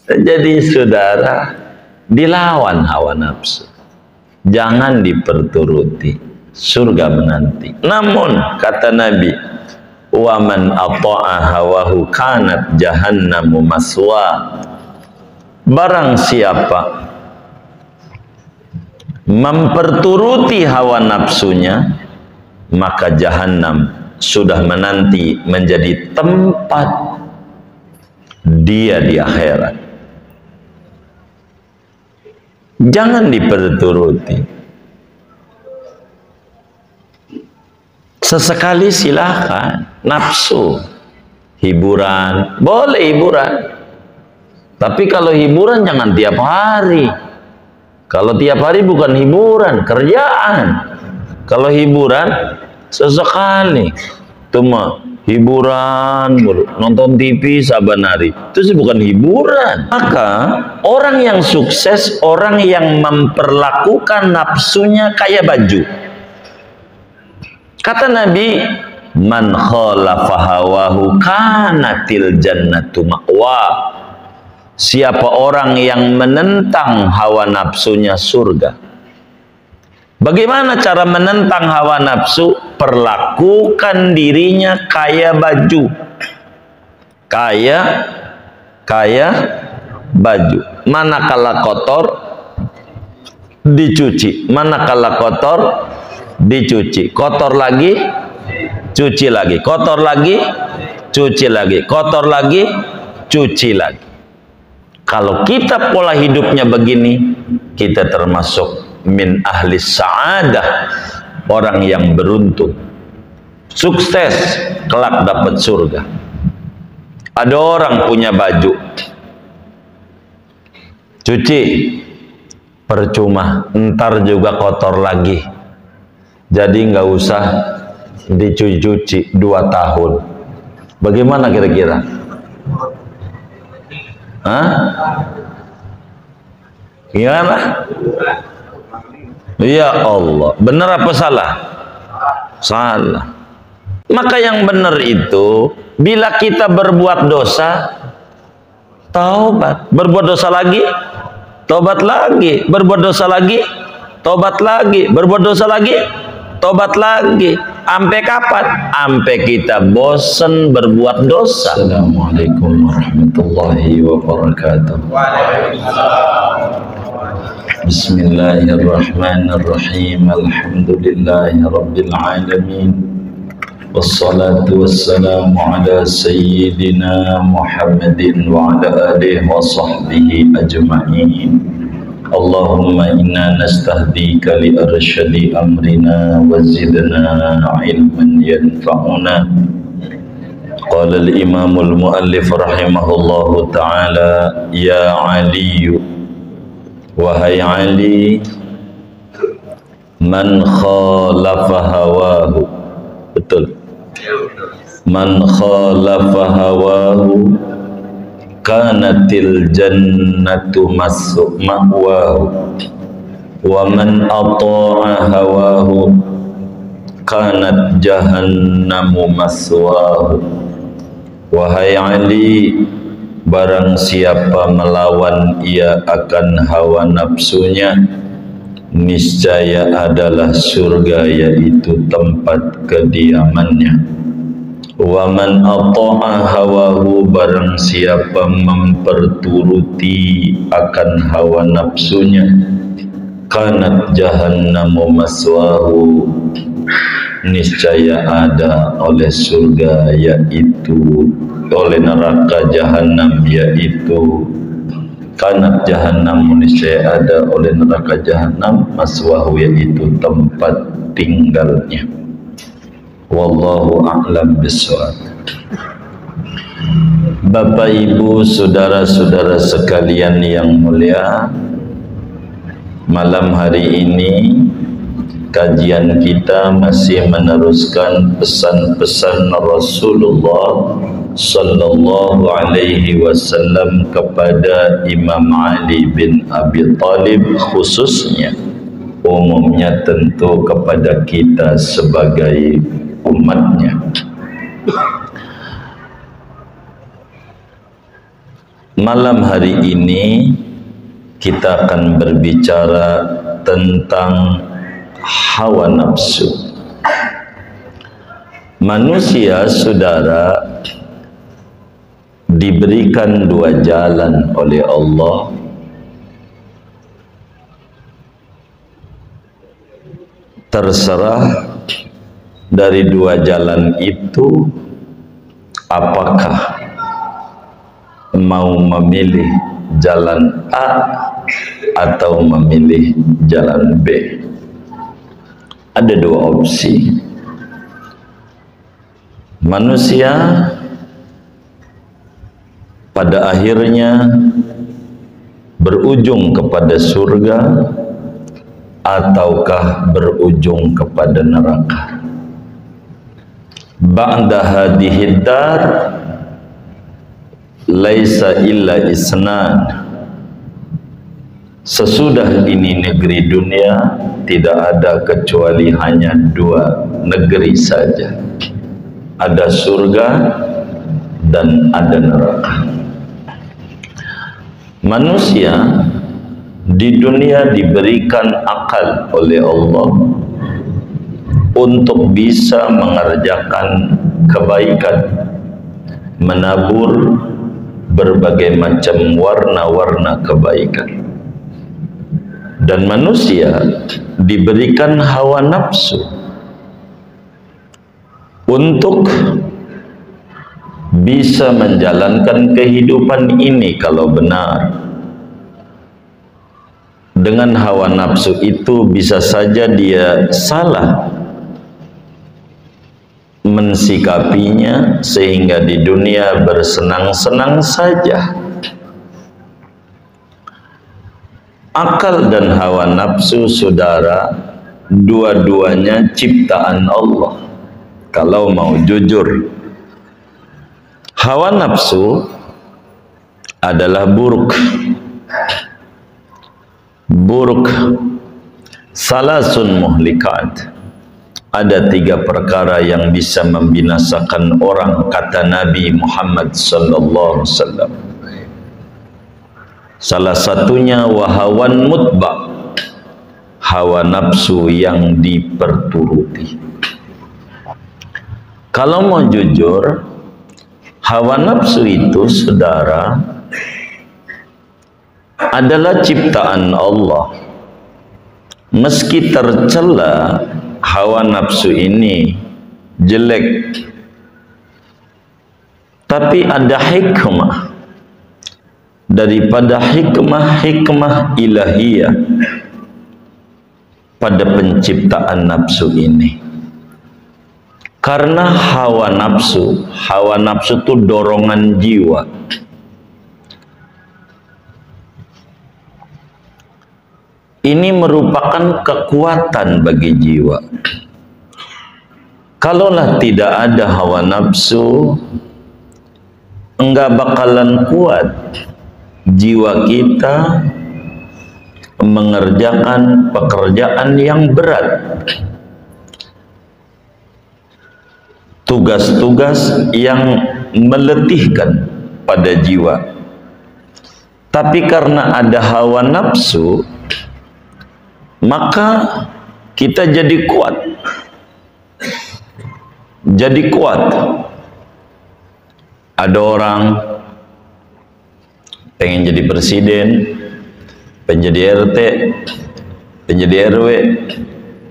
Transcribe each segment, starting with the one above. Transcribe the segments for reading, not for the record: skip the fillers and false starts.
Jadi saudara, dilawan hawa nafsu, jangan diperturuti, surga menanti. Namun kata Nabi, wa man ata'a hawahu kanat jahannamu maswa. Barang siapa memperturuti hawa nafsunya, maka jahannam sudah menanti menjadi tempat dia di akhirat. Jangan diperturuti. Sesekali silakan nafsu, hiburan, boleh hiburan. Tapi kalau hiburan jangan tiap hari. Kalau tiap hari bukan hiburan, kerjaan. Kalau hiburan sesekali. Itu mah hiburan, nonton TV saban hari. Itu sih bukan hiburan. Maka orang yang sukses, orang yang memperlakukan nafsunya kayak baju. Kata Nabi, man khalafa hawahu kanatil jannatu ma'wa. Siapa orang yang menentang hawa nafsunya, surga. Bagaimana cara menentang hawa nafsu? Perlakukan dirinya kayak baju. Kayak baju. Manakala kotor, dicuci. Manakala kotor, dicuci. Kotor lagi, cuci lagi. Kotor lagi, cuci lagi. Kotor lagi, cuci lagi. Kalau kita pola hidupnya begini, kita termasuk min ahli sa'adah, orang yang beruntung, sukses, kelak dapat surga. Ada orang punya baju, cuci, percuma, ntar juga kotor lagi. Jadi nggak usah dicuci 2 tahun. Bagaimana kira-kira? Hah? Gimana? Ya Allah, benar apa salah? Salah. Maka yang benar itu, bila kita berbuat dosa, taubat. Berbuat dosa lagi, taubat lagi. Berbuat dosa lagi, taubat lagi. Berbuat dosa lagi, taubat lagi. Sampai kapan? Sampai kita bosan berbuat dosa. Assalamualaikum warahmatullahi wabarakatuh. Bismillahirrahmanirrahim. Alhamdulillahi rabbil alamin. Wassalatu wassalamu ala sayyidina Muhammadin wa ala alihi wa sahbihi ajma'in. Allahumma inna nastahdika li arsyadi amrina wa zidna ilman yanfa'una. Qala al-imam al-muallif rahimahullahu ta'ala, ya Ali, wahai Ali, man khalafa hawahu. Betul. Man khalafa hawahu kanatil jannatu ma'wahu wa man ata'a hawahu kanat jahannamu maswahu. Wahai Ali, barang siapa melawan ia akan hawa nafsunya, niscaya adalah surga, yaitu tempat kediamannya. Wa man ata'a hawahu, barang siapa memperturuti akan hawa nafsunya, kanat jahannamu maswahu, niscaya ada oleh surga, yaitu oleh neraka jahanam, yaitu kanat jahanam, niscaya ada oleh neraka jahanam, maswahu, yaitu tempat tinggalnya. Wallahu a'lam bishawab. Bapak Ibu, saudara-saudara sekalian yang mulia, malam hari ini kajian kita masih meneruskan pesan-pesan Rasulullah sallallahu alaihi wasallam kepada Imam Ali bin Abi Thalib khususnya, umumnya tentu kepada kita sebagai umatnya. Malam hari ini kita akan berbicara tentang hawa nafsu. Manusia, saudara, diberikan dua jalan oleh Allah. Terserah dari dua jalan itu apakah mau memilih jalan A atau memilih jalan B. Ada dua opsi. Manusia pada akhirnya berujung kepada surga ataukah berujung kepada neraka. Ba'da hadhihi dar laisa illa isnan. Sesudah ini negeri dunia tidak ada kecuali hanya dua negeri saja. Ada surga dan ada neraka. Manusia di dunia diberikan akal oleh Allah untuk bisa mengerjakan kebaikan, menabur berbagai macam warna-warna kebaikan. Dan manusia diberikan hawa nafsu untuk bisa menjalankan kehidupan ini kalau benar. Dengan hawa nafsu itu bisa saja dia salah mensikapinya sehingga di dunia bersenang-senang saja. Akal dan hawa nafsu, saudara, dua-duanya ciptaan Allah. Kalau mau jujur, hawa nafsu adalah buruk. Buruk. Salasun muhlikat. Ada tiga perkara yang bisa membinasakan orang, kata Nabi Muhammad sallallahu alaihi wasallam. Salah satunya wahawan mutba, hawa nafsu yang diperturuti. Kalau mau jujur, hawa nafsu itu, saudara, adalah ciptaan Allah. Meski tercela, hawa nafsu ini jelek, tapi ada hikmah daripada hikmah ilahiyah pada penciptaan nafsu ini. Karena hawa nafsu itu dorongan jiwa. Ini merupakan kekuatan bagi jiwa. Kalaulah tidak ada hawa nafsu, enggak bakalan kuat jiwa kita mengerjakan pekerjaan yang berat, tugas-tugas yang meletihkan pada jiwa. Tapi karena ada hawa nafsu, maka kita jadi kuat. Jadi kuat. Ada orang pengen jadi presiden, pengen jadi RT, pengen jadi RW,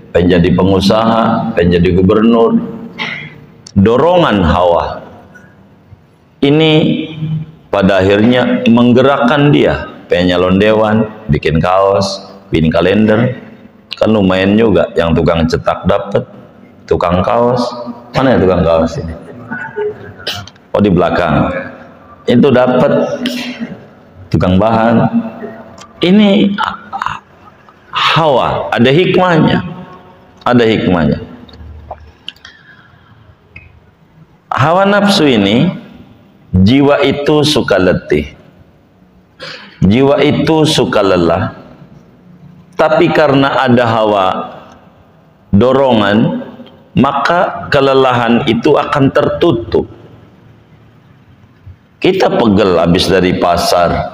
pengen jadi pengusaha, pengen jadi gubernur. Dorongan hawa ini pada akhirnya menggerakkan dia. Pengen nyalon dewan, bikin kaos, bikin kalender. Kan lumayan juga yang tukang cetak dapat, tukang kaos. Mana ya tukang kaos ini? Oh, di belakang. Itu dapat. Tukang bahan. Ini hawa, ada hikmahnya. Ada hikmahnya. Hawa nafsu ini, jiwa itu suka letih. Jiwa itu suka lelah. Tapi karena ada hawa dorongan, maka kelelahan itu akan tertutup. Kita pegel habis dari pasar,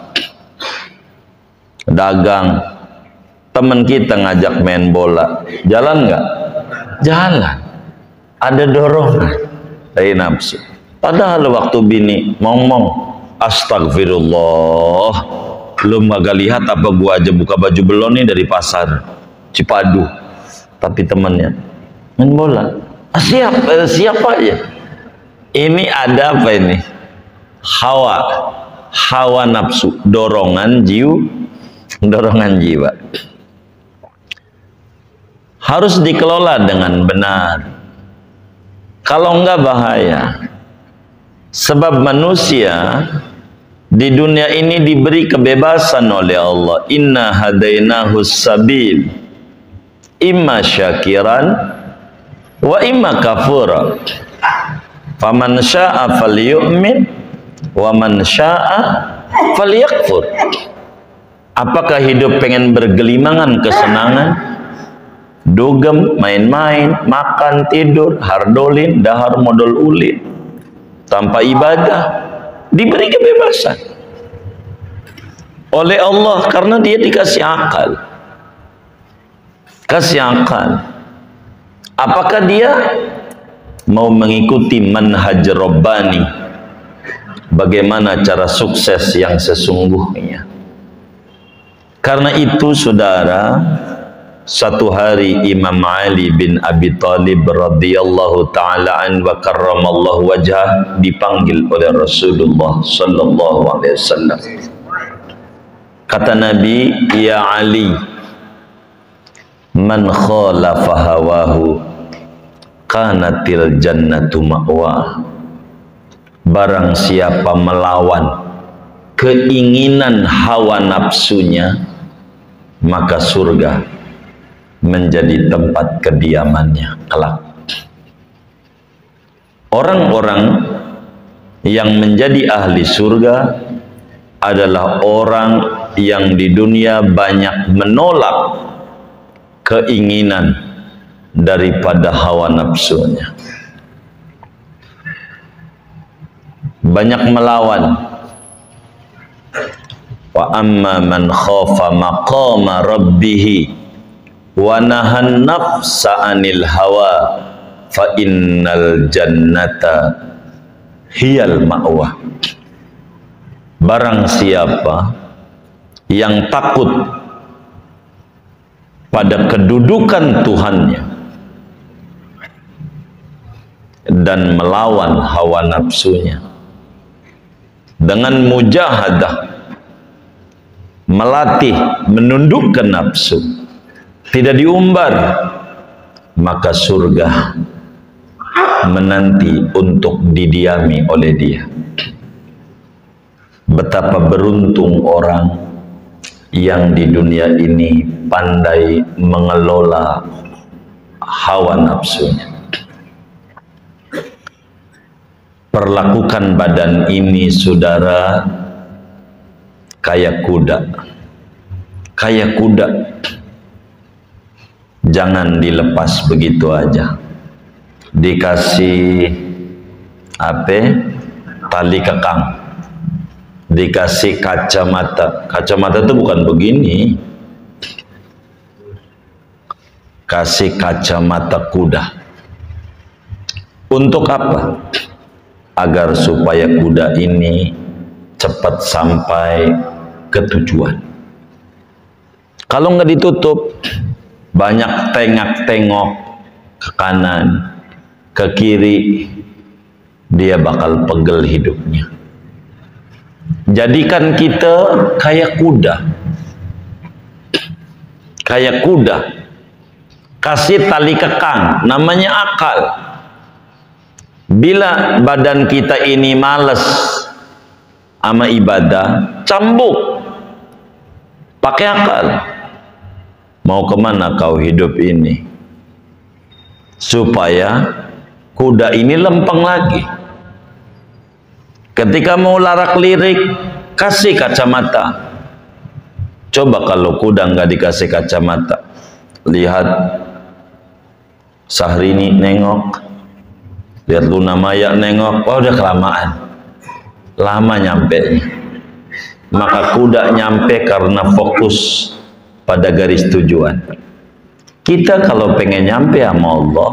dagang, teman kita ngajak main bola, jalan nggak? Jalan. Ada dorongan dari nafsu. Padahal waktu bini ngomong, astagfirullah, belum agak lihat apa gua aja buka baju belon nih dari pasar Cipadu, tapi temannya main bola. Siap aja. Ini ada apa ini? Hawa nafsu, dorongan jiwa. Harus dikelola dengan benar. Kalau enggak bahaya. Sebab manusia di dunia ini diberi kebebasan oleh Allah. Inna hadainahus sabil, imma syakiran wa imma kafura. Faman syaa falyu'min wa man syaa falyakfur. Apakah hidup pengen bergelimangan kesenangan, dugem, main-main, makan, tidur, hardolin, dahar modal ulin, tanpa ibadah? Diberi kebebasan oleh Allah karena dia dikasih akal. Kasih akal. Apakah dia mau mengikuti manhaj Rabbani? Bagaimana cara sukses yang sesungguhnya? Karena itu saudara, satu hari Imam Ali bin Abi Thalib radhiyallahu taala an wa karramallahu wajhah dipanggil oleh Rasulullah sallallahu alaihi wasallam. Kata Nabi, "Ya Ali, man khalafa hawahu kanatil jannatu ma'wa." Barang siapa melawan keinginan hawa nafsunya, maka surga menjadi tempat kediamannya kelak. Orang-orang yang menjadi ahli surga adalah orang yang di dunia banyak menolak keinginan daripada hawa nafsunya, banyak melawan. Wa amma man khafa maqama rabbih wa nahan nafsa anil hawa fa innal jannata hiyal ma'wa. Barang siapa yang takut pada kedudukan Tuhannya dan melawan hawa nafsunya dengan mujahadah, melatih menundukkan nafsu, tidak diumbar, maka surga menanti untuk didiami oleh dia. Betapa beruntung orang yang di dunia ini pandai mengelola hawa nafsunya. Perlakukan badan ini, saudara, kayak kuda. Kayak kuda. Jangan dilepas begitu aja. Dikasih tali kekang, dikasih kacamata. Kacamata itu bukan begini. Kasih kacamata kuda. Untuk apa? Agar supaya kuda ini cepat sampai ke tujuan. Kalau nggak ditutup, banyak tengok-tengok ke kanan, ke kiri, dia bakal pegel hidupnya. Jadikan kita kayak kuda. Kayak kuda. Kasih tali kekang, namanya akal. Bila badan kita ini malas sama ibadah, cambuk. Pakai akal. Mau kemana kau hidup ini? Supaya kuda ini lempeng lagi. Ketika mau larak-lirik, kasih kacamata. Coba kalau kuda nggak dikasih kacamata, lihat Syahrini nengok, lihat Luna Maya nengok, wah udah kelamaan. lama nyampe. Maka kuda nyampe karena fokus pada garis tujuan. Kita kalau pengen nyampe sama Allah,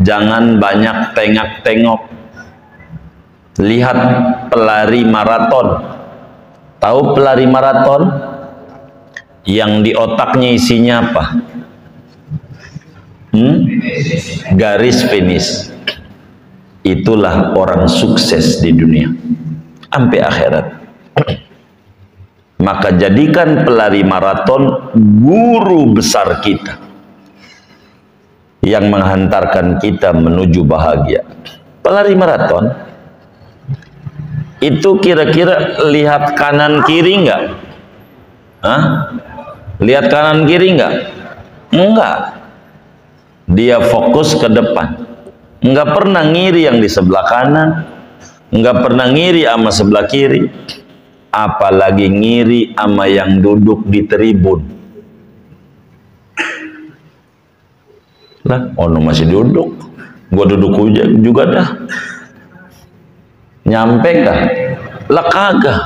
jangan banyak tengok-tengok. Lihat pelari maraton. Tahu pelari maraton? Yang di otaknya isinya apa? Garis finish. Itulah orang sukses di dunia sampai akhirat. Maka jadikan pelari maraton guru besar kita yang menghantarkan kita menuju bahagia. Pelari maraton itu kira-kira lihat kanan kiri enggak? Hah? Lihat kanan kiri enggak? Enggak. Dia fokus ke depan. Enggak pernah ngiri yang di sebelah kanan, enggak pernah ngiri sama sebelah kiri, apalagi ngiri sama yang duduk di tribun. Lah, ono masih duduk, gua duduk juga dah. Nyampe kah? Lah kagak.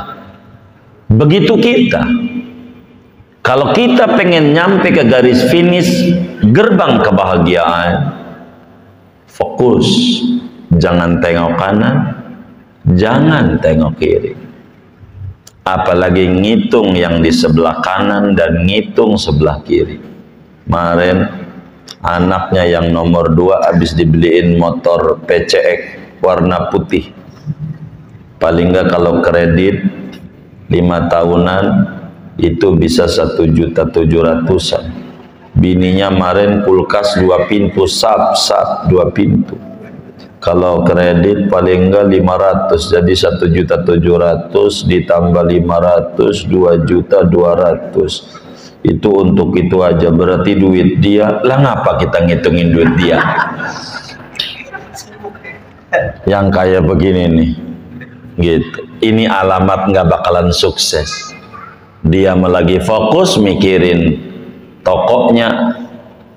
Begitu kita. Kalau kita pengen nyampe ke garis finish, gerbang kebahagiaan, fokus, jangan tengok kanan, jangan tengok kiri. Apalagi ngitung yang di sebelah kanan dan ngitung sebelah kiri. Kemarin anaknya yang nomor 2 habis dibeliin motor PCX warna putih. Paling enggak kalau kredit 5 tahunan itu bisa 1.700.000-an. Bininya kemarin kulkas 2 pintu, sap 2 pintu. Kalau kredit paling enggak 500, jadi 1.700.000 ditambah 500, 2.200.000. Itu untuk itu aja, berarti duit dia. Lah ngapa kita ngitungin duit dia? Yang kayak begini nih, gitu. Ini alamat nggak bakalan sukses. Dia lagi fokus mikirin tokonya,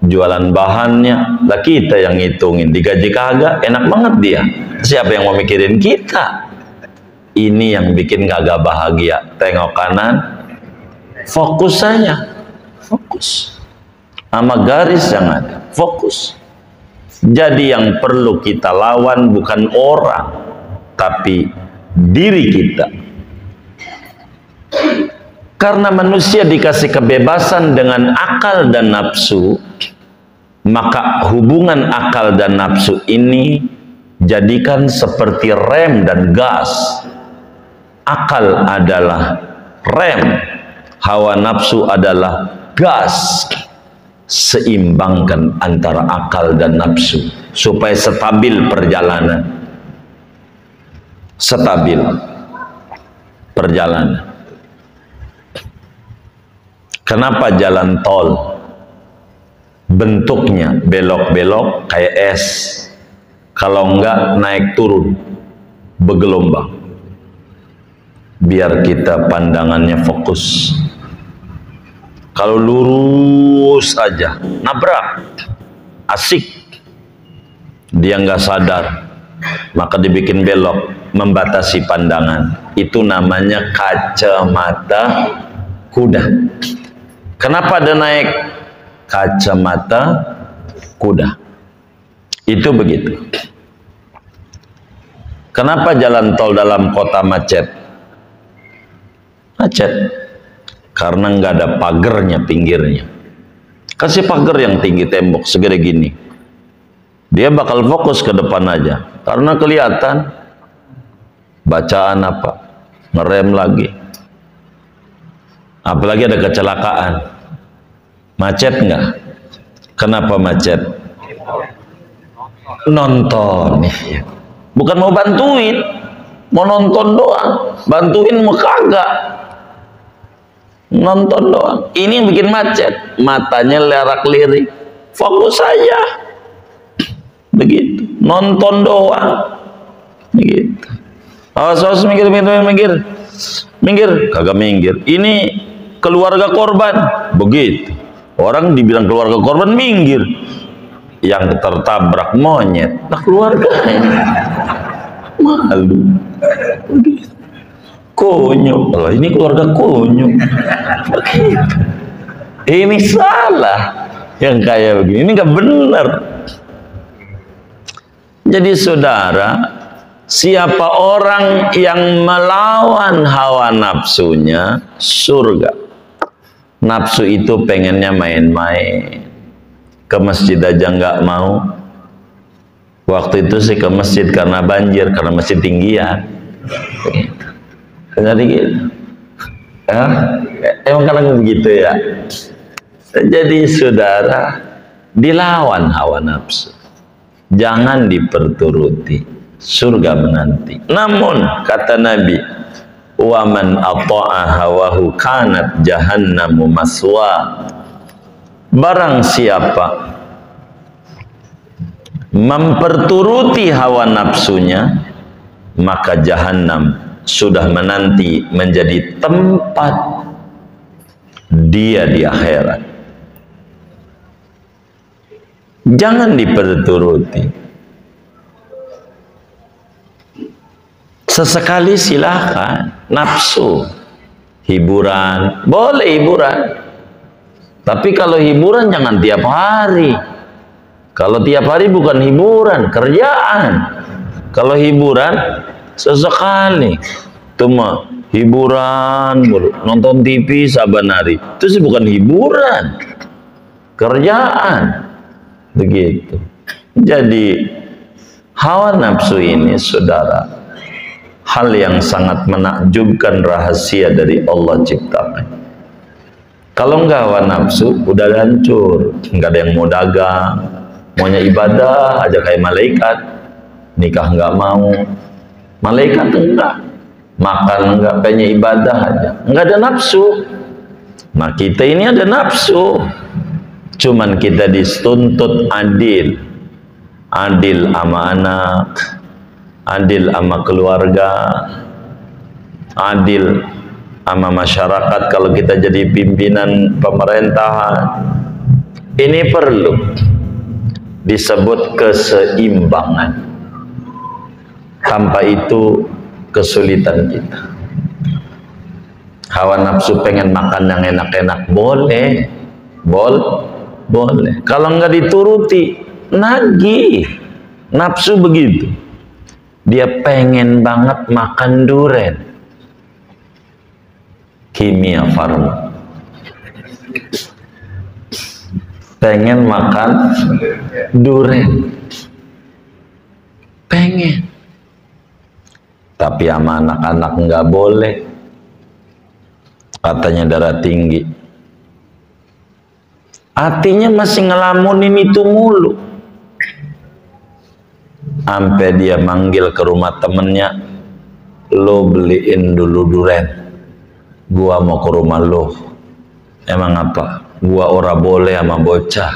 jualan bahannya, lah kita yang ngitungin, digaji kagak, enak banget dia. Siapa yang mau mikirin kita? Ini yang bikin kagak bahagia. Tengok kanan, fokus saja, fokus sama garis yang ada, fokus. Jadi yang perlu kita lawan bukan orang, tapi diri kita. Karena manusia dikasih kebebasan dengan akal dan nafsu, maka hubungan akal dan nafsu ini jadikan seperti rem dan gas. Akal adalah rem, hawa nafsu adalah gas. Seimbangkan antara akal dan nafsu supaya stabil perjalanan. Stabil perjalanan. Kenapa jalan tol bentuknya belok-belok kayak es? Kalau enggak naik turun bergelombang. Biar kita pandangannya fokus. Kalau lurus aja nabrak, asik, dia nggak sadar, maka dibikin belok, membatasi pandangan. Itu namanya kacamata kuda. Kenapa ada naik kacamata kuda? Itu begitu. Kenapa jalan tol dalam kota macet? Macet karena nggak ada pagernya pinggirnya. Kasih pagar yang tinggi, tembok segede gini, dia bakal fokus ke depan aja karena kelihatan bacaan apa, ngerem lagi. Apalagi ada kecelakaan, macet nggak? Kenapa macet? Nonton, bukan mau bantuin, mau nonton doang. Bantuin mau kagak, nonton doang. Ini yang bikin macet, matanya lerak-lirik, fokus saja, begitu. Nonton doang, begitu. Awas minggir, kagak minggir. Ini keluarga korban, begitu. Orang dibilang keluarga korban minggir, yang tertabrak monyet, nah keluarganya malu. Kunyuk. Oh, ini keluarga kunyuk. Begitu. Ini salah. Yang kayak begini, ini nggak benar. Jadi saudara, siapa orang yang melawan hawa nafsunya, surga. Nafsu itu pengennya main-main, ke masjid aja nggak mau. Waktu itu sih ke masjid karena banjir, karena masjid tinggian. Jadi gitu. Ya, emang kadang begitu ya. Jadi saudara, dilawan hawa nafsu, jangan diperturuti, surga menanti. Namun kata Nabi, wa man ata'a hawahu kanat jahannamu maswa. Barang siapa memperturuti hawa nafsunya, maka jahannam sudah menanti menjadi tempat dia di akhirat. Jangan diperturuti. Sesekali silakan nafsu, hiburan, boleh hiburan. Tapi kalau hiburan jangan tiap hari. Kalau tiap hari bukan hiburan, kerjaan. Kalau hiburan sesekali, itu mah hiburan, nonton TV saban hari. Itu sih bukan hiburan, kerjaan. Begitu. Jadi hawa nafsu ini saudara, hal yang sangat menakjubkan, rahasia dari Allah ciptakan. Kalau enggak hawa nafsu, udah hancur. Enggak ada yang mau dagang, maunya ibadah aja kayak malaikat. Nikah enggak mau, malaikat enggak. Makan enggak, pengen ibadah aja. Enggak ada nafsu. Nah kita ini ada nafsu. Cuman kita dituntut adil. Adil sama anak, adil sama keluarga, adil sama masyarakat kalau kita jadi pimpinan pemerintahan. Ini perlu disebut keseimbangan. Tanpa itu kesulitan kita. Hawa nafsu pengen makan yang enak-enak, boleh. Boleh. Kalau nggak dituruti, nagih. Nafsu begitu. Dia pengen banget makan duren. Kimia Farma. Pengen makan duren. Pengen. Tapi sama anak-anak nggak boleh. Katanya darah tinggi. Hatinya masih ngelamunin itu mulu. Sampai dia manggil ke rumah temennya, lo beliin dulu duren, gua mau ke rumah lo. Emang apa? Gua ora boleh sama bocah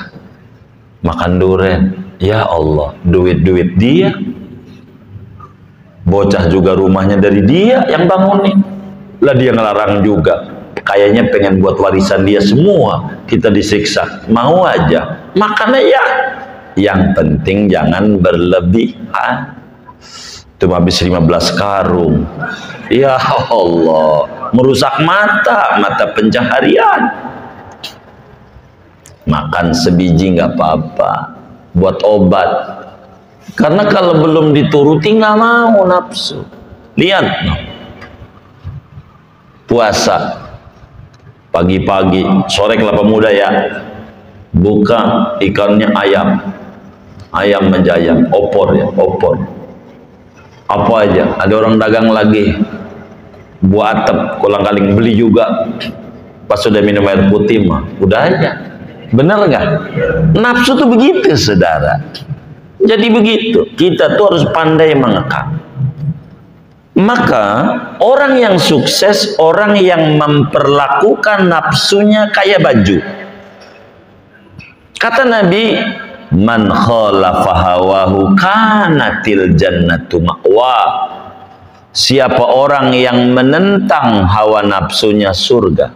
makan duren. Ya Allah, duit-duit dia. Bocah juga rumahnya dari dia yang bangunin. Lah dia ngelarang juga. Kayaknya pengen buat warisan dia semua, kita disiksa. Mau aja, makannya ya. Yang penting jangan berlebihan. Cuma habis 15 karung. Ya Allah, merusak mata pencaharian. Makan sebiji nggak apa-apa, buat obat. Karena kalau belum dituruti nggak mau nafsu. Lihat, puasa. Pagi-pagi, sore kelapa muda ya, buka ikannya ayam menjayam, opor ya, opor. Apa aja, ada orang dagang lagi, buah atep, kolang-kaling beli juga. Pas sudah minum air putih mah, udah aja. Bener nggak? Nafsu tuh begitu, saudara. Jadi begitu, kita tuh harus pandai mengekang. Maka orang yang sukses, orang yang memperlakukan nafsunya kayak baju. Kata Nabi, man khalafa hawahu kanatil jannatu ma'wa. Siapa orang yang menentang hawa nafsunya, surga.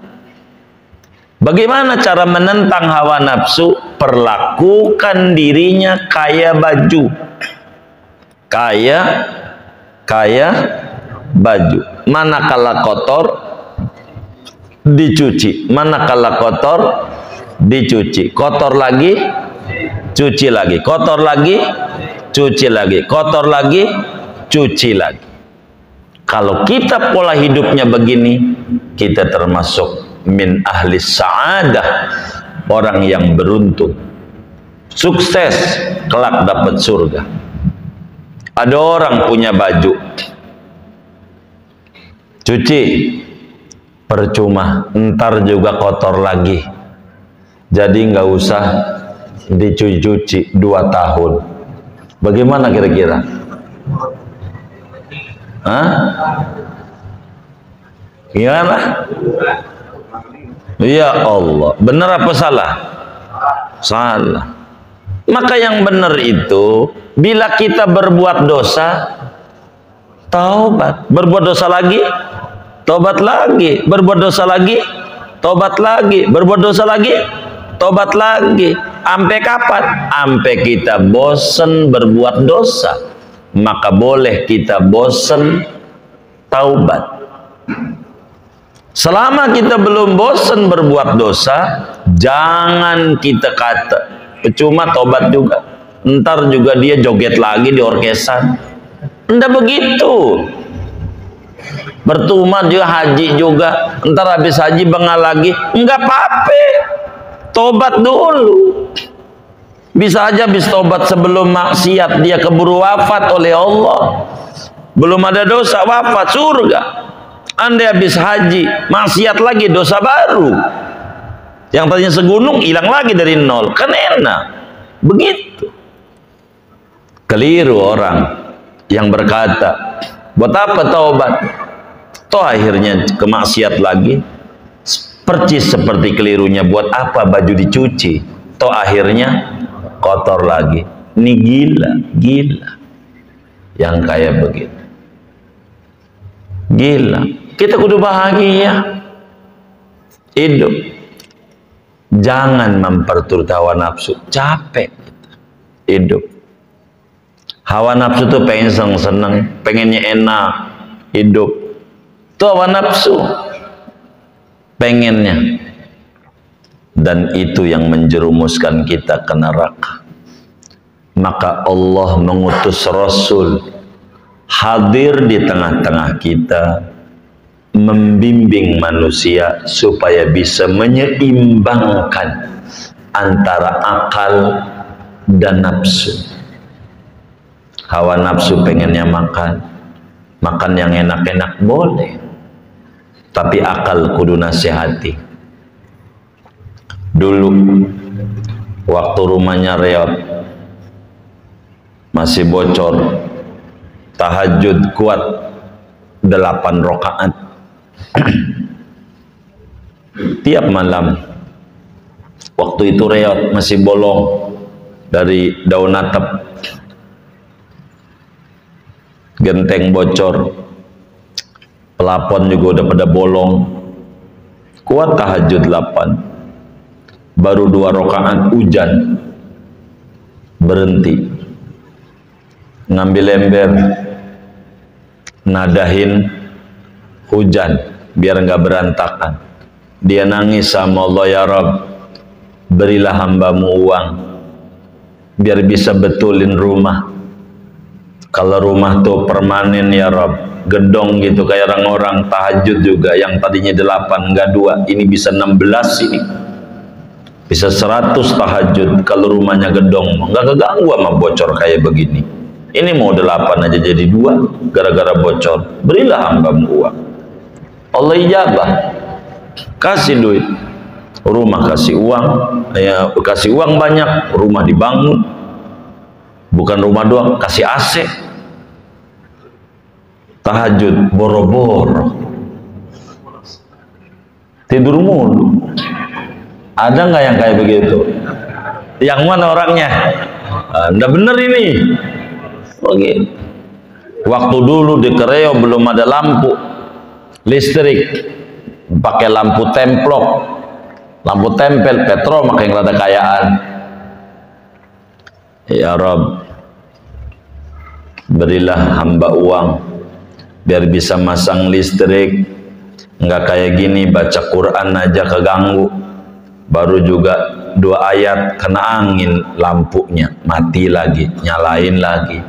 Bagaimana cara menentang hawa nafsu? Perlakukan dirinya kayak baju. Kayak baju. Manakala kotor dicuci, manakala kotor dicuci, kotor lagi cuci lagi, kotor lagi cuci lagi, kotor lagi cuci lagi. Kalau kita pola hidupnya begini, kita termasuk min ahli sa'adah, orang yang beruntung, sukses, kelak dapat surga. Ada orang punya baju, cuci, percuma, ntar juga kotor lagi. Jadi nggak usah dicuci-cuci 2 tahun. Bagaimana kira-kira? Hah? Gimana? Ya Allah, benar apa salah? Salah. Maka yang benar itu, bila kita berbuat dosa, taubat. Berbuat dosa lagi, tobat lagi. Berbuat dosa lagi, tobat lagi. Berbuat dosa lagi, tobat lagi. Sampai kapan? Sampai kita bosan berbuat dosa. Maka boleh kita bosan taubat. Selama kita belum bosan berbuat dosa, jangan kita kata percuma tobat juga, ntar juga dia joget lagi di orkesan. Enggak begitu. Bertumat juga, haji juga, ntar habis haji bengal lagi, enggak apa-apa. Tobat dulu. Bisa aja habis tobat sebelum maksiat dia keburu wafat oleh Allah. Belum ada dosa, wafat surga. Anda habis haji, maksiat lagi, dosa baru. Yang tadinya segunung, hilang lagi dari nol. Kan enak. Begitu. Keliru orang yang berkata, buat apa taubat? Toh akhirnya kemaksiat lagi. Percis seperti kelirunya, buat apa baju dicuci? Toh akhirnya kotor lagi. Ini gila yang kayak begitu. Gila. Kita kudu bahagia hidup. Jangan memperturut hawa nafsu. Capek hidup. Hawa nafsu tuh pengen seneng, pengennya enak hidup. Itu hawa nafsu pengennya. Dan itu yang menjerumuskan kita ke neraka. Maka Allah mengutus Rasul hadir di tengah-tengah kita, membimbing manusia supaya bisa menyeimbangkan antara akal dan nafsu. Hawa nafsu pengennya makan yang enak-enak boleh, tapi akal kudu nasihati. Dulu waktu rumahnya reot masih bocor, tahajud kuat 8 rakaat tiap malam. Waktu itu reot masih bolong dari daun atap, genteng bocor, pelapon juga udah pada bolong. Kuat tahajud 8. Baru 2 rakaat hujan, berhenti, ngambil ember, nadahin hujan biar nggak berantakan. Dia nangis sama Allah, ya Rabb, berilah hambamu uang biar bisa betulin rumah. Kalau rumah tuh permanen ya Rabb, gedong gitu kayak orang-orang tahajud juga, yang tadinya 8 enggak 2, ini bisa 16, ini bisa 100 tahajud. Kalau rumahnya gedong nggak keganggu sama bocor kayak begini. Ini mau 8 aja jadi 2 gara-gara bocor. Berilah hambamu uang. Allah ijabah, kasih duit, rumah kasih uang, ya, kasih uang banyak, rumah dibangun. Bukan rumah doang, kasih AC. Tahajud boro-boro, tidur mulu. Ada nggak yang kayak begitu? Yang mana orangnya? Nggak bener ini. Oke. Waktu dulu di Kereo belum ada lampu listrik, pakai lampu templok, lampu tempel, petro, makin rada kayaan. Ya Rabb, berilah hamba uang biar bisa masang listrik. Nggak kayak gini baca Quran aja keganggu, baru juga 2 ayat kena angin lampunya mati lagi, nyalain lagi,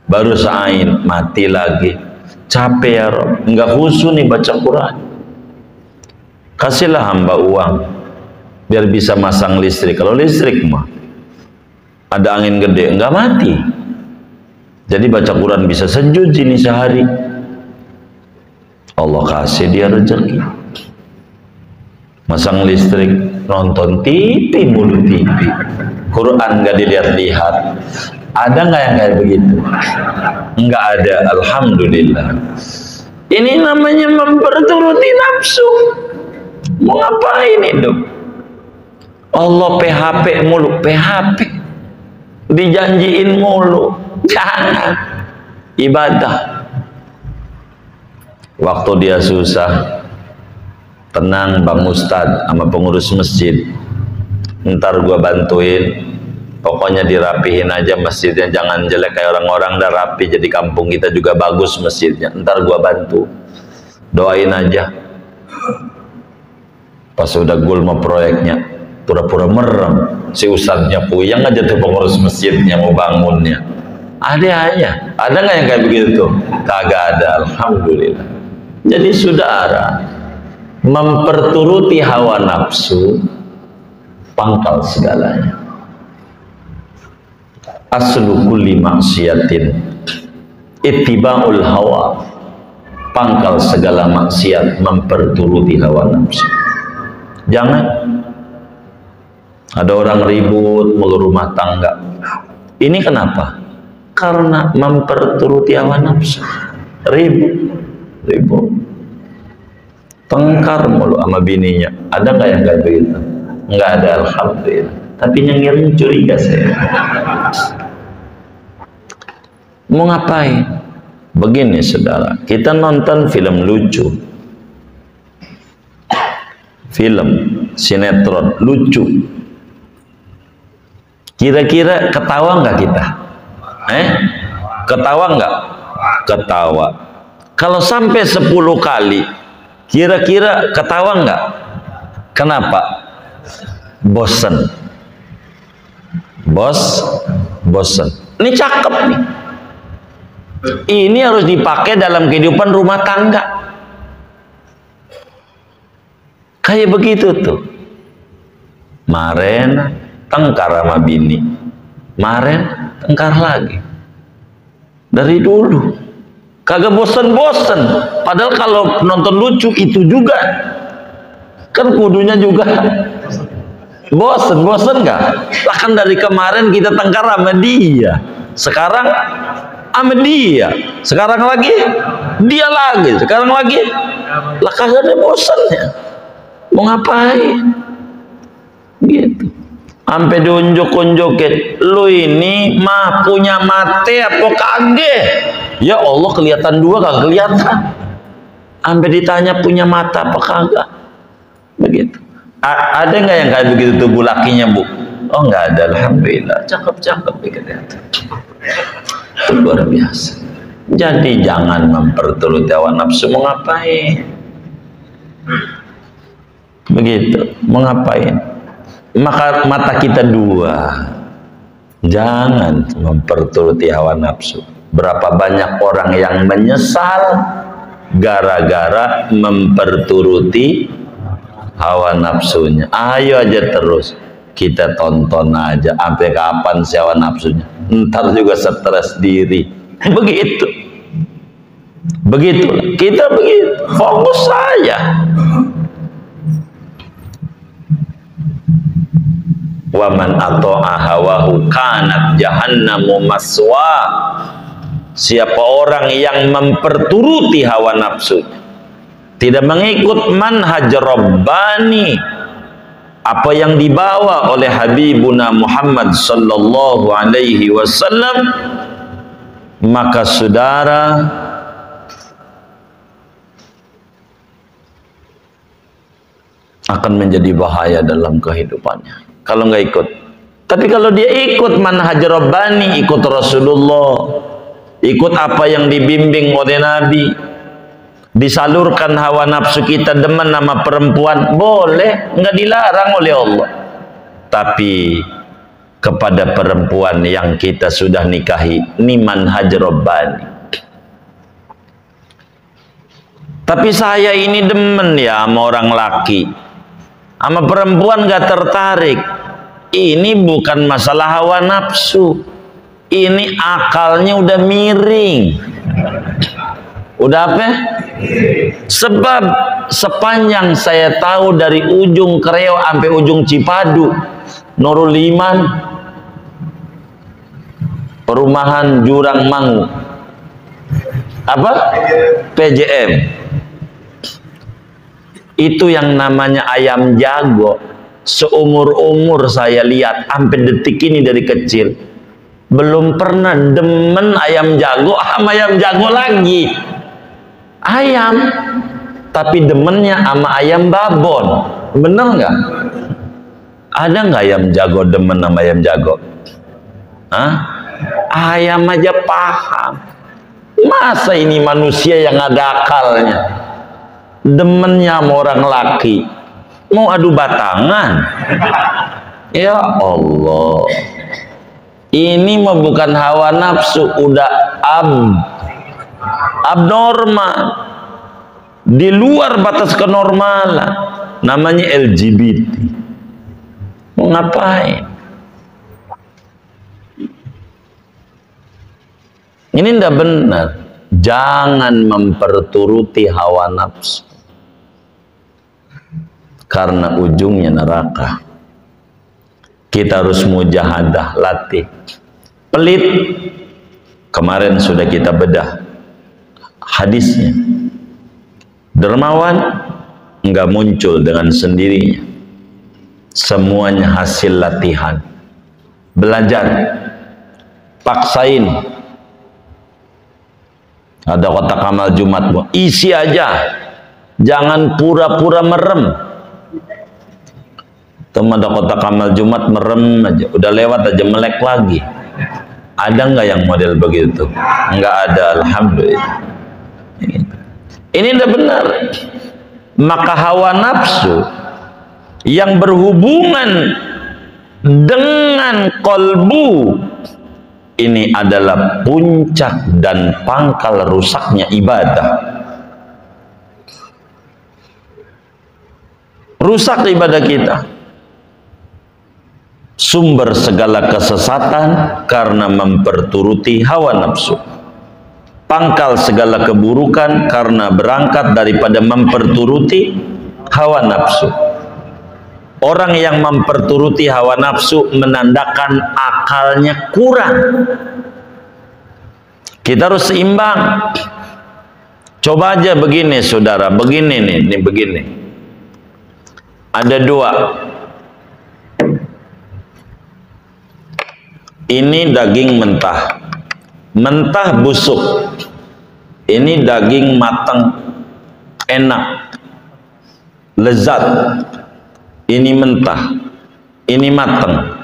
baru seain mati lagi. Capek ya Rob, nggak khusyuk nih baca Quran. Kasihlah hamba uang biar bisa masang listrik. Kalau listrik mah ada angin gede nggak mati, jadi baca Quran bisa sejuz ini sehari. Allah kasih dia rezeki. Masang listrik, nonton TV mulu TV, Quran nggak dilihat-lihat. Ada nggak yang kayak begitu? Nggak ada. Alhamdulillah. Ini namanya memperturuti nafsu. Mau ngapain hidup? Allah PHP mulu, PHP dijanjiin mulu. Jangan ibadah. Waktu dia susah, tenang Bang Ustadz sama pengurus masjid, ntar gua bantuin, pokoknya dirapihin aja masjidnya, jangan jelek kayak orang-orang, dah rapi, jadi kampung kita juga bagus masjidnya, ntar gua bantu, doain aja. Pas udah gulma proyeknya, pura-pura merem, si ustadznya puyeng aja tuh pengurus masjidnya mau bangunnya. Ada aja, ada nggak yang kayak begitu tuh? Kagak ada. Alhamdulillah. Jadi saudara, memperturuti hawa nafsu pangkal segalanya. Aslu kulli maksiatin ittiba'ul hawa. Pangkal segala maksiat memperturuti hawa nafsu. Jangan ada orang ribut mulu rumah tangga. Ini kenapa? Karena memperturuti hawa nafsu. Ribut, tengkar mulu sama bininya. Ada nggak yang kayak begitu? Nggak ada. Alhamdulillah. Tapi yang curiga saya. Mau ngapain? Begini saudara, kita nonton film lucu, film sinetron lucu, kira-kira ketawa nggak kita? Ketawa nggak? Ketawa. Kalau sampai 10 kali, kira-kira ketawa nggak? Kenapa? Bosen. Bosen. Ini cakep nih. Ini harus dipakai dalam kehidupan rumah tangga. Kayak begitu tuh. Maren tengkar sama bini, maren tengkar lagi. Dari dulu kagak bosen-bosen. Padahal kalau nonton lucu itu juga kan kudunya juga bosen nggak? Lah kan dari kemarin kita tengkar sama dia, sekarang sama dia, sekarang lagi dia lagi, sekarang lagi. Lah kagak ada bosennya. Mau ngapain? Gitu. Sampai diunjuk-unjukin, lu ini mah punya mate apa kagak? Ya Allah, kelihatan 2 kagak kelihatan. Sampai ditanya punya mata apa kagak? Begitu. Ada nggak yang kayak begitu tuh bu lakinya bu? Oh nggak ada. Alhamdulillah. Cakep kelihatan. Itu luar biasa. Jadi jangan memperturuti hawa nafsu. Mau ngapain? Begitu. Mau ngapain? Maka mata kita 2. Jangan memperturuti hawa nafsu. Berapa banyak orang yang menyesal gara-gara memperturuti hawa nafsunya. Ayo aja terus kita tonton aja sampai kapan si hawa nafsunya. Ntar juga stres diri. Begitu kita begitu, fokus saja. Waman ata'a hawahu kanat jahannamu maswa. Siapa orang yang memperturuti hawa nafsunya, tidak mengikut manhaj Rabbani, apa yang dibawa oleh Habibuna Muhammad sallallahu alaihi wasallam, maka saudara akan menjadi bahaya dalam kehidupannya kalau nggak ikut. Tapi kalau dia ikut manhaj Rabbani, ikut Rasulullah, ikut apa yang dibimbing oleh Nabi, disalurkan hawa nafsu kita demen nama perempuan, boleh, nggak dilarang oleh Allah. Tapi kepada perempuan yang kita sudah nikahi, ini manhaj Rabbani. Tapi saya ini demen ya sama orang laki, sama perempuan nggak tertarik. Ini bukan masalah hawa nafsu, ini akalnya udah miring. Udah apa? Sebab sepanjang saya tahu dari ujung Kreo sampai ujung Cipadu, Nurul Iman, perumahan Jurang Mangu, apa? PJM. Itu yang namanya ayam jago. Seumur-umur saya lihat sampai detik ini dari kecil, belum pernah demen ayam jago sama ayam jago lagi. Ayam, tapi demennya sama ayam babon. Bener nggak? Ada nggak ayam jago demen sama ayam jago? Hah? Ayam aja paham. Masa ini manusia yang ada akalnya demennya sama orang laki, mau adu batangan? Ya Allah, ini mah bukan hawa nafsu, udah abnormal, di luar batas kenormalan, namanya LGBT. Mau ngapain? Ini tidak benar. Jangan memperturuti hawa nafsu, karena ujungnya neraka. Kita harus mujahadah, latih. Pelit, kemarin sudah kita bedah hadisnya. Dermawan enggak muncul dengan sendirinya, semuanya hasil latihan. Belajar, paksain. Ada kotak amal Jumat, isi aja, jangan pura-pura merem. Teman, ada kotak amal Jumat, merem aja, udah lewat aja melek lagi. Ada nggak yang model begitu? Nggak ada, alhamdulillah. Ini udah benar. Maka hawa nafsu yang berhubungan dengan kolbu, ini adalah puncak dan pangkal rusaknya ibadah. Rusak ibadah kita. Sumber segala kesesatan karena memperturuti hawa nafsu. Pangkal segala keburukan karena berangkat daripada memperturuti hawa nafsu. Orang yang memperturuti hawa nafsu menandakan akalnya kurang. Kita harus seimbang. Coba aja begini saudara, begini nih begini. Ada dua. Ini daging mentah, mentah busuk. Ini daging matang, enak, lezat. Ini mentah, ini matang.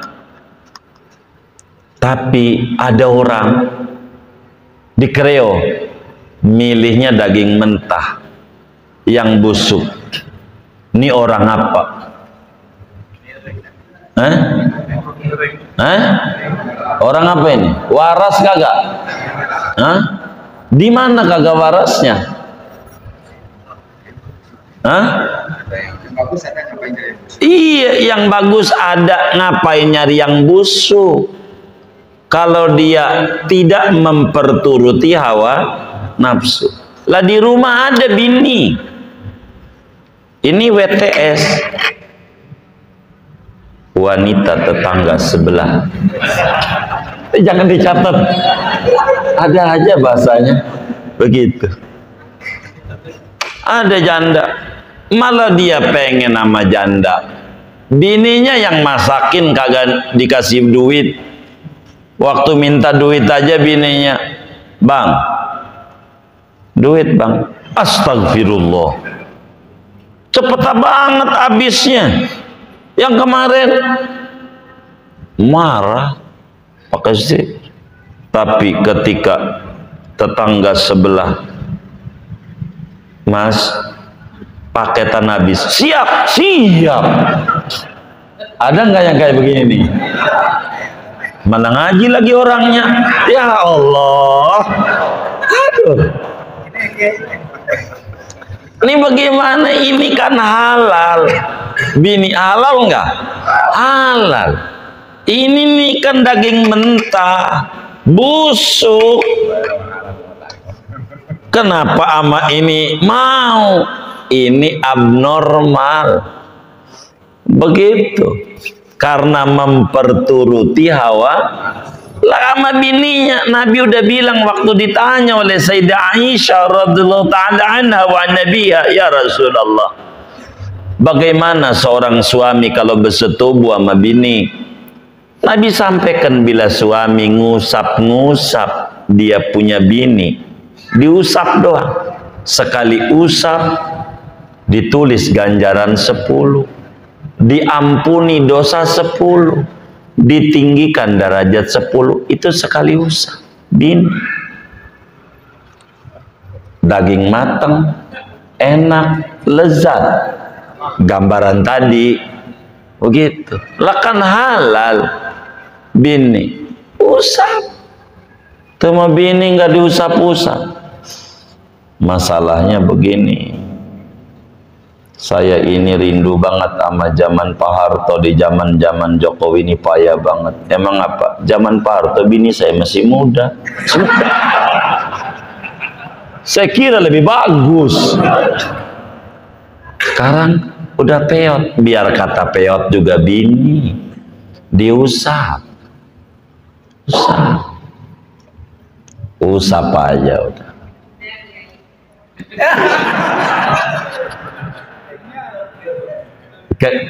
Tapi ada orang di Kreo milihnya daging mentah yang busuk. Ini orang apa? Hah? Hah? Orang apa ini? Waras kagak? Hah? Di mana kagak warasnya? Hah? Iya, yang bagus ada, ngapain nyari yang busuk? Kalau dia tidak memperturuti hawa nafsu. Lah di rumah ada bini. Ini WTS. Wanita tetangga sebelah. Jangan dicatat. Ada aja bahasanya begitu. Ada janda, malah dia pengen sama janda. Bininya yang masakin kagak dikasih duit. Waktu minta duit aja bininya, "Bang, duit bang." Astagfirullah. Cepet banget habisnya. Yang kemarin marah pakai sih. Tapi ketika tetangga sebelah, Mas, paketan habis. Siap, siap. Ada nggak yang kayak begini nih? Mana ngaji lagi orangnya? Ya Allah. Aduh. Ini bagaimana? Ini kan halal. Bini halal nggak? Halal. Ini nih kan daging mentah, busuk. Kenapa ama ini mau? Ini abnormal. Begitu. Karena memperturuti hawa lah sama bininya. Nabi udah bilang waktu ditanya oleh Sayyidah Aisyah radhiyallahu ta'ala anha wa nabiha, ya Rasulullah, bagaimana seorang suami kalau bersetubuh sama bini? Nabi sampaikan, bila suami ngusap-ngusap dia punya bini, diusap doang, sekali usap ditulis ganjaran 10, diampuni dosa 10, ditinggikan derajat 10. Itu sekali usap bini. Daging matang, enak, lezat, gambaran tadi begitu. Lah kan halal. Bini usap, sama bini nggak diusap-usap. Masalahnya begini, saya ini rindu banget sama zaman Pak Harto. Di zaman Jokowi ini payah banget. Emang apa? Zaman Pak Harto bini saya masih muda. Saya kira lebih bagus. Sekarang udah peot. Biar kata peot juga bini diusap. Usap aja udah.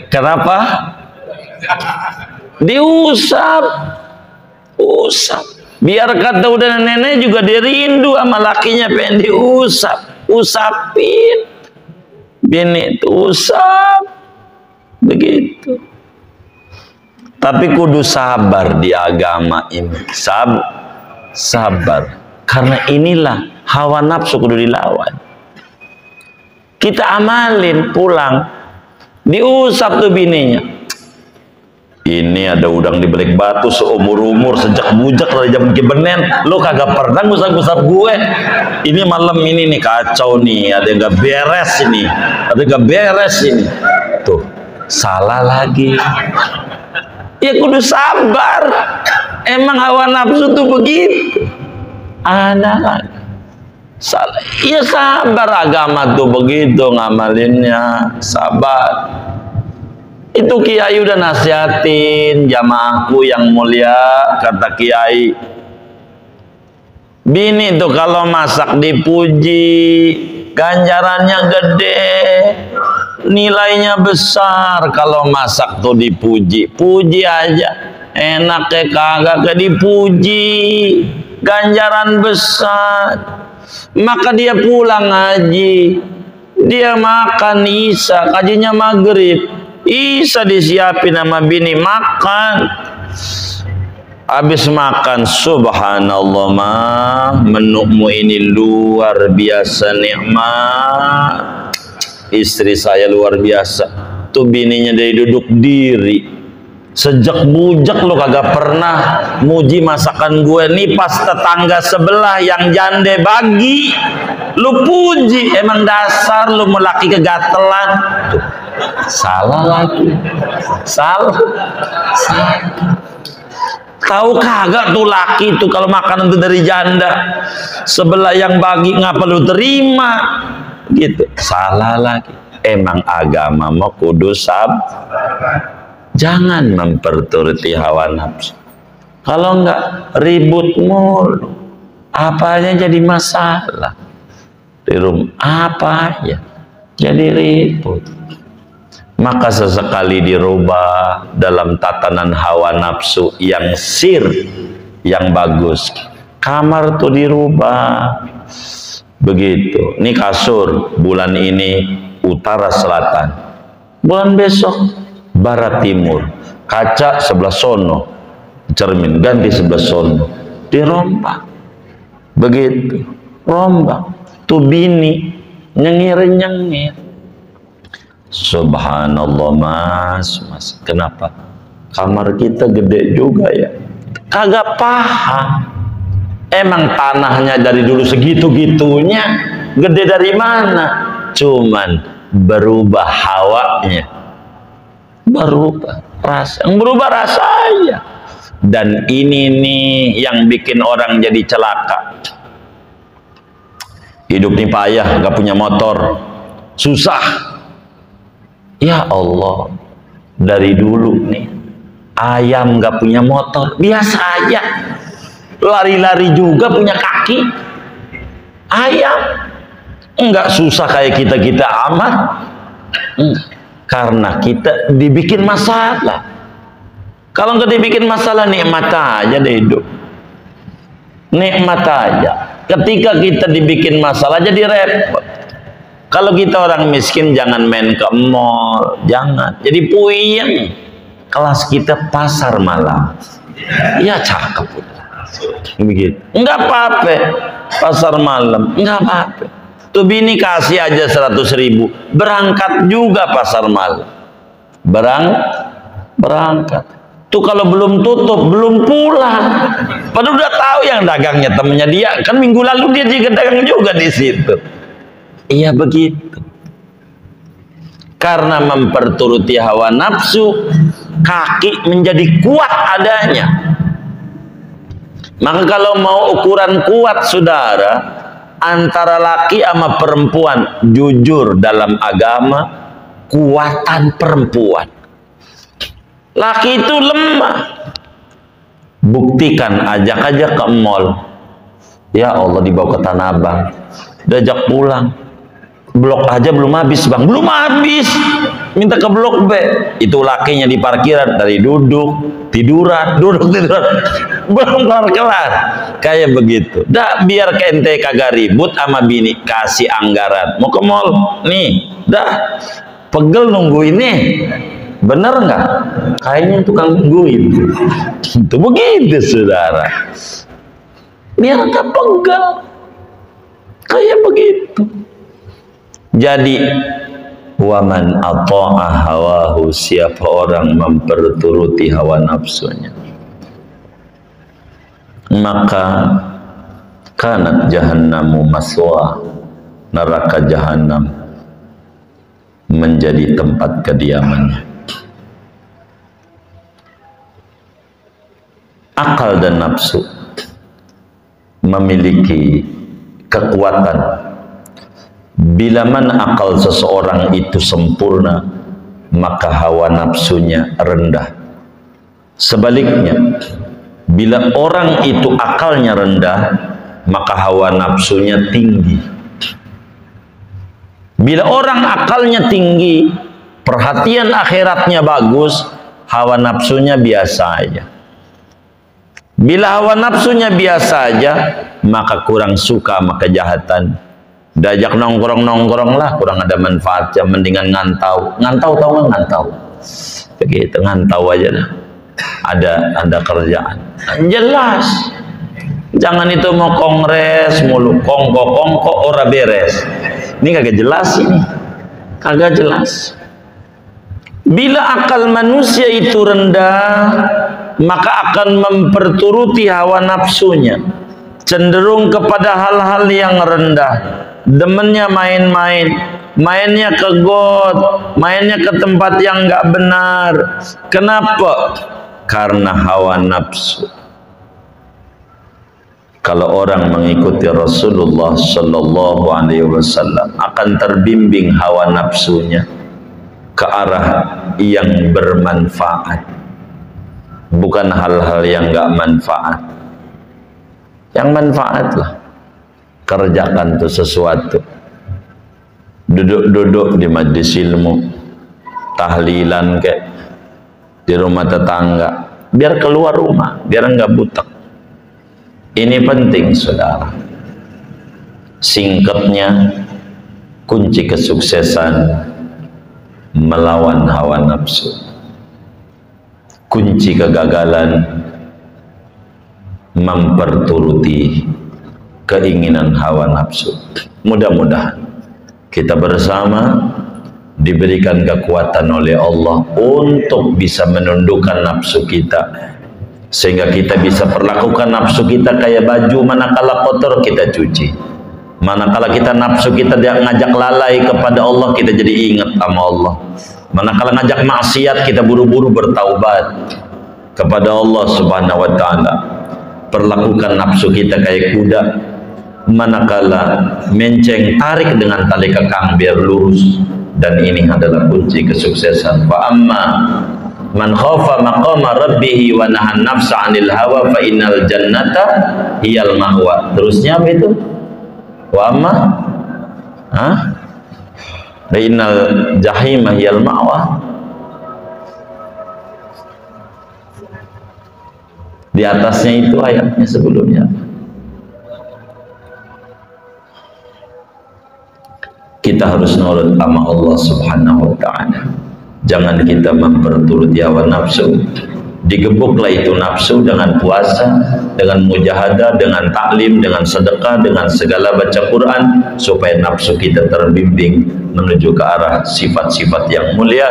Kenapa? Diusap. Usap. Biar kata udah nenek juga dirindu sama lakinya, pengen diusap. Usapin. Bini itu usap. Begitu. Tapi kudu sabar di agama ini. Sabar. Karena inilah hawa nafsu kudu dilawan. Kita amalin pulang, diusap tuh bininya. Ini ada udang di balik batu seumur-umur, sejak bujak dari zaman kebenen. Lo kagak pernah ngusap-ngusap gue. Ini malam ini nih kacau nih, ada yang gak beres ini, ada yang gak beres ini. Tuh, salah lagi. Ya kudu sabar. Emang hawa nafsu tuh begitu. Ada salah. Ya sabar, agama tuh begitu ngamalinnya. Sabar. Itu kiai udah nasihatin jamaahku yang mulia, kata kiai. Bini tuh kalau masak dipuji, ganjarannya gede. Nilainya besar kalau masak tuh dipuji. Puji aja. Enak kayak kagak kayak dipuji. Ganjaran besar. Maka dia pulang ngaji. Dia makan isya, kajinya maghrib. Isya disiapin sama bini makan. Habis makan, subhanallah mah, menumu ini luar biasa nikmat. Istri saya luar biasa. Tuh bininya dari duduk diri. Sejak bujak lo kagak pernah muji masakan gue. Nih pas tetangga sebelah yang jande bagi, lu puji. Emang dasar lu melaki kegatelan. Tuh, salah lagi. Salah. Tahu kagak tuh laki tuh kalau makanan tuh dari janda sebelah yang bagi ngapa lu terima? Gitu. Salah lagi. Emang agama mau kudu jangan memperturuti hawa nafsu. Kalau enggak ribut mulu. Apanya jadi masalah. Di rumah apa ya? Jadi ribut. Maka sesekali dirubah dalam tatanan hawa nafsu yang yang bagus. Kamar tuh dirubah. Begitu. Ini kasur bulan ini utara selatan. Bulan besok barat timur. Kaca sebelah sono. Cermin ganti sebelah sono. Dirombak. begitu, rombak. Tuh bini nyengir-nyengir. Subhanallah, mas, kenapa kamar kita gede juga ya? Kagak paham. Emang tanahnya dari dulu segitu-gitunya, gede dari mana? Cuman berubah hawanya, berubah rasa, yang berubah rasanya. Dan ini nih yang bikin orang jadi celaka. Hidup nih payah, gak punya motor, susah. Ya Allah, dari dulu nih ayam gak punya motor, biasa aja. Lari-lari juga punya kaki. Ayam enggak susah kayak kita amat. Karena kita dibikin masalah. Kalau enggak dibikin masalah, nikmat aja deh hidup. Nikmat aja. Ketika kita dibikin masalah jadi repot. Kalau kita orang miskin jangan main ke mall, jangan. Jadi puyeng. Kelas kita pasar malam. Ya cakep udah. Begitu. Enggak apa-apa pasar malam, enggak apa-apa. Tuh bini kasih aja 100.000, berangkat juga pasar malam. Berangkat. Tuh kalau belum tutup, belum pulang. Padahal udah tahu yang dagangnya temennya dia, kan minggu lalu dia juga dagang juga di situ. Iya begitu. Karena memperturuti hawa nafsu, kaki menjadi kuat adanya. Maka kalau mau ukuran kuat, saudara, antara laki sama perempuan, jujur dalam agama, kuatan perempuan. Laki itu lemah. Buktikan, ajak aja ke mall. Ya Allah, dibawa ke Tanah Abang, diajak pulang. Blok aja belum habis bang, belum habis, minta ke blok B. Itu lakinya di parkiran, dari duduk tiduran, belum kelar. Kayak begitu. Dah biar ke ente kagak ribut sama bini, kasih anggaran mau ke mall nih, dah pegel nunggu ini, bener nggak? Kayaknya tukang nungguin. Itu begitu saudara, biar nggak pegel, kayak begitu. Jadi waman ata'a hawahu, siapa orang memperturuti hawa nafsunya, maka kanat jahannamu maswa, neraka jahannam menjadi tempat kediamannya. Akal dan nafsu memiliki kekuatan. Bila mana akal seseorang itu sempurna, maka hawa nafsunya rendah. Sebaliknya, bila orang itu akalnya rendah, maka hawa nafsunya tinggi. Bila orang akalnya tinggi, perhatian akhiratnya bagus, hawa nafsunya biasa aja. Bila hawa nafsunya biasa aja, maka kurang suka sama kejahatan. Diajak nongkrong lah, kurang ada manfaatnya, mendingan ngantau. Ngantau tahu nggak ngantau? Begitu, ngantau aja dah. Ada kerjaan. Jelas. Jangan itu mau kongres mulu, kongko ora beres. Ini kagak jelas ini. Kagak jelas. Bila akal manusia itu rendah, maka akan memperturuti hawa nafsunya, cenderung kepada hal-hal yang rendah. Demennya main-main, mainnya ke got, mainnya ke tempat yang nggak benar. Kenapa? Karena hawa nafsu. Kalau orang mengikuti Rasulullah Shallallahu Alaihi Wasallam, akan terbimbing hawa nafsunya ke arah yang bermanfaat, bukan hal-hal yang nggak manfaat. Yang manfaat lah. Kerjakan tuh sesuatu, duduk-duduk di majlis ilmu, tahlilan kayak di rumah tetangga, biar keluar rumah, biar enggak butek. Ini penting saudara. Singkatnya, kunci kesuksesan melawan hawa nafsu. Kunci kegagalan memperturuti keinginan hawa nafsu. Mudah-mudahan kita bersama diberikan kekuatan oleh Allah untuk bisa menundukkan nafsu kita, sehingga kita bisa perlakukan nafsu kita kayak baju, manakala kotor kita cuci, manakala kita nafsu kita dia ngajak lalai kepada Allah, kita jadi ingat sama Allah, manakala ngajak maksiat kita buru-buru bertaubat kepada Allah Subhanahu wa taala. Perlakukan nafsu kita kayak kuda, manakala menceng tarik dengan tali kekang biar lurus, dan ini adalah kunci kesuksesan. Fa amma man khafa maqama rabbih wa nahan nafsa 'anil hawa fa innal jannata hiyal ma'wa. Terusnya apa itu? Wa amma fa innal jahima hiyal ma'wa. Di atasnya itu ayatnya sebelumnya. Kita harus nurut sama Allah Subhanahu wa taala. Jangan kita memperturuti hawa nafsu. Digebuklah itu nafsu dengan puasa, dengan mujahadah, dengan taklim, dengan sedekah, dengan segala baca Quran, supaya nafsu kita terbimbing menuju ke arah sifat-sifat yang mulia.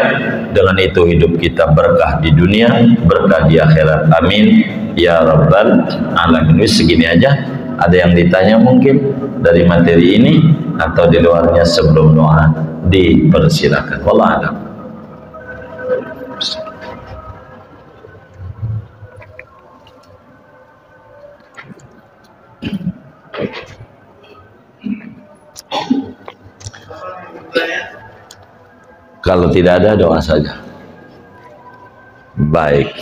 Dengan itu hidup kita berkah di dunia, berkah di akhirat. Amin ya rabbal alamin. Segini aja. Ada yang ditanya mungkin dari materi ini atau di luarnya sebelum doa, dipersilakan. Wallahu a'lam. Kalau tidak ada, doa saja. Baik.